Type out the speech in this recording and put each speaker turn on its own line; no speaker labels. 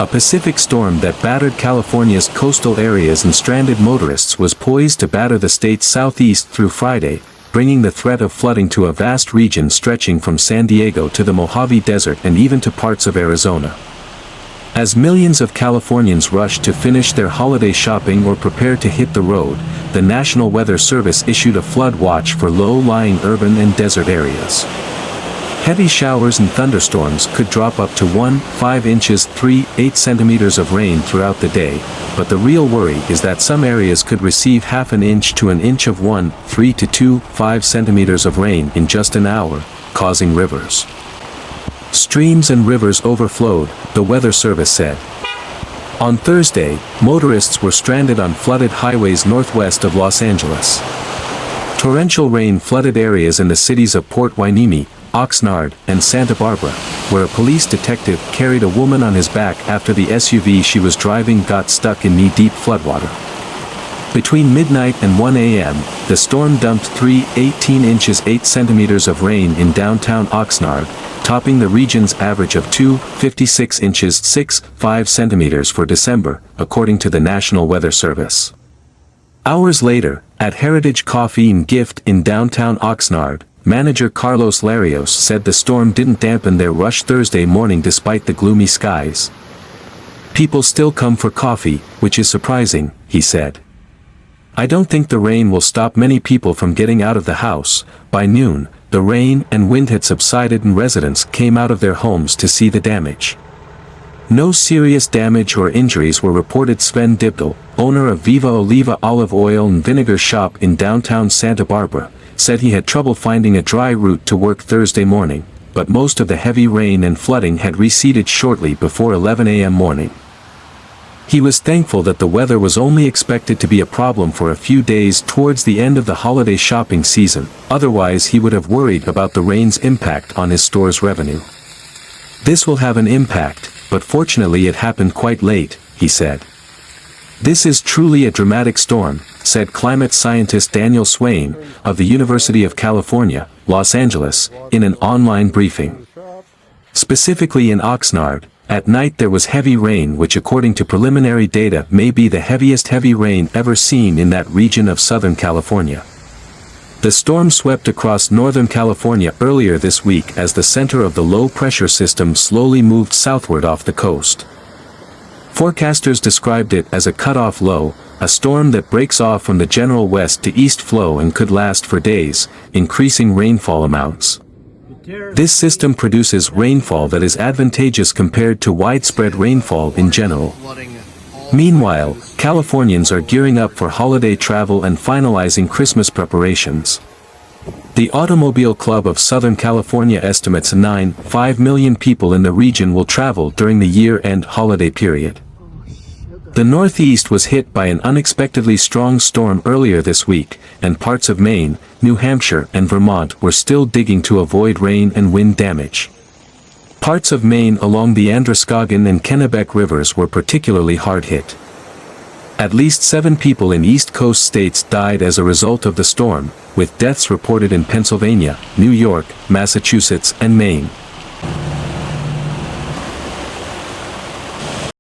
A Pacific storm that battered California's coastal areas and stranded motorists was poised to batter the state's southeast through Friday, bringing the threat of flooding to a vast region stretching from San Diego to the Mojave Desert and even to parts of Arizona. As millions of Californians rushed to finish their holiday shopping or prepare to hit the road, the National Weather Service issued a flood watch for low-lying urban and desert areas. Heavy showers and thunderstorms could drop up to 1.5 inches 3.8 centimeters of rain throughout the day, but the real worry is that some areas could receive half an inch to an inch of 1.3 to 2.5 centimeters of rain in just an hour, causing rivers. Streams and rivers overflowed, the Weather Service said. On Thursday, motorists were stranded on flooded highways northwest of Los Angeles. Torrential rain flooded areas in the cities of Port Hueneme, Oxnard, and Santa Barbara, where a police detective carried a woman on his back after the SUV she was driving got stuck in knee-deep floodwater. Between midnight and 1 a.m., the storm dumped 3.18 inches 8 centimeters of rain in downtown Oxnard, topping the region's average of 2.56 inches 6.5 centimeters for December, according to the National Weather Service. Hours later, at Heritage Coffee and Gift in downtown Oxnard, manager Carlos Larios said the storm didn't dampen their rush Thursday morning despite the gloomy skies. People still come for coffee, which is surprising, he said. I don't think the rain will stop many people from getting out of the house. By noon, the rain and wind had subsided and residents came out of their homes to see the damage. No serious damage or injuries were reported. Sven Dibdal, owner of Viva Oliva olive oil and vinegar shop in downtown Santa Barbara, said he had trouble finding a dry route to work Thursday morning, but most of the heavy rain and flooding had receded shortly before 11 a.m. morning. He was thankful that the weather was only expected to be a problem for a few days towards the end of the holiday shopping season, otherwise he would have worried about the rain's impact on his store's revenue. This will have an impact, but fortunately it happened quite late, he said. This is truly a dramatic storm, said climate scientist Daniel Swain, of the University of California, Los Angeles, in an online briefing. Specifically in Oxnard, at night there was heavy rain which according to preliminary data may be the heaviest heavy rain ever seen in that region of Southern California. The storm swept across Northern California earlier this week as the center of the low-pressure system slowly moved southward off the coast. Forecasters described it as a cut-off low, a storm that breaks off from the general west to east flow and could last for days, increasing rainfall amounts. This system produces rainfall that is advantageous compared to widespread rainfall in general. Meanwhile, Californians are gearing up for holiday travel and finalizing Christmas preparations. The Automobile Club of Southern California estimates 9.5 million people in the region will travel during the year-end holiday period. The Northeast was hit by an unexpectedly strong storm earlier this week, and parts of Maine, New Hampshire and Vermont were still digging to avoid rain and wind damage. Parts of Maine along the Androscoggin and Kennebec rivers were particularly hard hit. At least 7 people in East Coast states died as a result of the storm, with deaths reported in Pennsylvania, New York, Massachusetts and Maine.